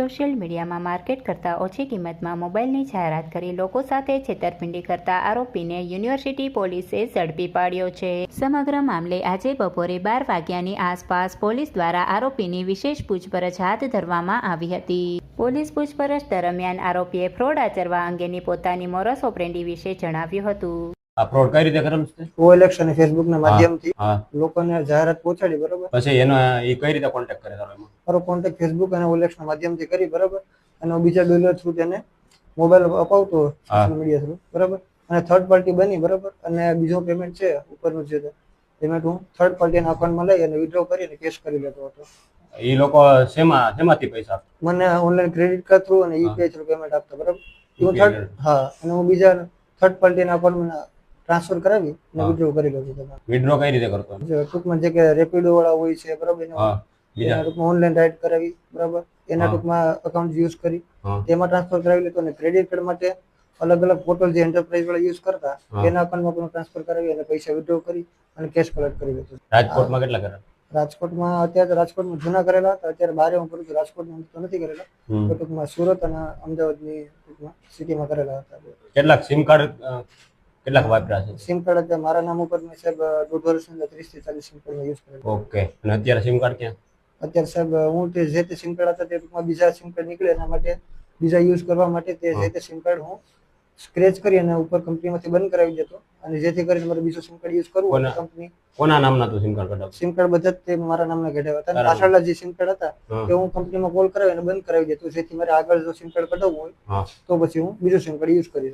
Social મીડિયામાં market કરતાં ઓછી કિંમતમાં મોબાઈલની જાહેરાત કરી લોકો સાથે છેતરપિંડી કરતા આરોપીને યુનિવર્સિટી પોલીસે ઝડપી પાડ્યો છે। સમગ્ર મામલે આજે બપોરે 12 વાગ્યાની આસપાસ પોલીસ દ્વારા આરોપીની વિશેષ પૂછપરછ હાથ ધરવામાં આવી હતી। પોલીસ પૂછપરછ દરમિયાન આરોપીએ ફ્રોડ આચરવા અંગેની પોતાની મોરસ ઓપરેન્ડી વિશે જણાવ્યું હતું। આ ફ્રોડ કઈ રીતે કરમ છે? OLX અને Facebook ના માધ્યમથી લોકોને જાહેરાત પહોંચાડી, બરાબર। પછી એનો ઈ કઈ રીતે કોન્ટેક્ટ કરે તારો? એમાં મારો કોન્ટેક્ટ Facebook અને OLX ના માધ્યમથી કરી, બરાબર। અને હું બીજા ડીલર થ્રુ તેને મોબાઈલ અપાવતો સોશિયલ મીડિયા થ્રુ, બરાબર। અને થર્ડ પાર્ટી બની, બરાબર। અને બીજો પેમેન્ટ છે ઉપરનું છે પેમેન્ટ હું થર્ડ પાર્ટીના અકાઉન્ટમાં લઈ અને વિથડ્રો કરીને કેશ કરી લેતો હતો। ઈ લોકો શેમાંથી પૈસા આપતા? મને ઓનલાઈન ક્રેડિટ કાર્ડ થ્રુ અને UPI થ્રુ પેમેન્ટ આપતા, બરાબર। અને હું બીજા થર્ડ પાર્ટીના અકાઉન્ટમાં ટ્રાન્સફર કરાવી અને વિથડ્રો કરી લઉં છું। વિથડ્રો કઈ રીતે કરતો? ટૂંકમાં જે કે રેપિડો વાળા હોય છે, બરાબર, એના ટૂંકમાં ઓનલાઈન રાઈડ કરાવી, બરાબર, એના ટૂંકમાં અકાઉન્ટ યુઝ કરી તેમાં ટ્રાન્સફર કરાવી લેતો। અને ક્રેડિટ કાર્ડ માટે અલગ અલગ પોર્ટલ જે એન્ટરપ્રાઇઝ વાળા યુઝ કરતા એના અકાઉન્ટમાં પણ ટ્રાન્સફર કરાવી અને પૈસા વિથડ્રો કરી અને કેશ કલેક્ટ કરી લેતો। રાજકોટમાં કેટલા કર્યા? રાજકોટમાં અત્યારે રાજકોટમાં જૂના કરેલા હતા, અત્યારે બહાર હું કરું છું। રાજકોટમાં તો નથી કરેલા, તો ટૂંકમાં સુરત અને અમદાવાદની ટૂંકમાં સિટીમાં કરેલા હતા। કેટલાક સિમ કાર્ડ કેટલાક વાપર્યા છે? સિમ કાર્ડ અત્યારે મારા નામ ઉપર મેં સાહેબ 1.5 વર્ષની 30 થી 40 સિમ કાર્ડ યુઝ કરેલા। ઓકે, અને અત્યારે સિમ કાર્ડ ક્યાં? અત્યારે સાહેબ હું જે તે સિમ કાર્ડ હતા તે ટૂંકમાં બીજા સિમ કાર્ડ નીકળે એના માટે બીજા યુઝ કરવા માટે તે જે તે સિમ કાર્ડ હું સ્ક્રેચ કરી અને ઉપર કંપનીમાંથી બંધ કરાવી દેતો, અને જેથી કરીને મારે બીજો સિમ કાર્ડ યુઝ કરવું હોય કંપની કોના નામના તું સિમ કાર્ડ કઢાવ? સિમ કાર્ડ બધા તે મારા નામના કઢાવ્યા હતા। પાછળના જે સિમ કાર્ડ હતા તે હું કંપનીમાં કોલ કરાવી અને બંધ કરાવી દેતો, જેથી મારે આગળ જો સિમ કાર્ડ કઢાવવું હોય તો પછી હું બીજો સિમ કાર્ડ યુઝ કરી શકું।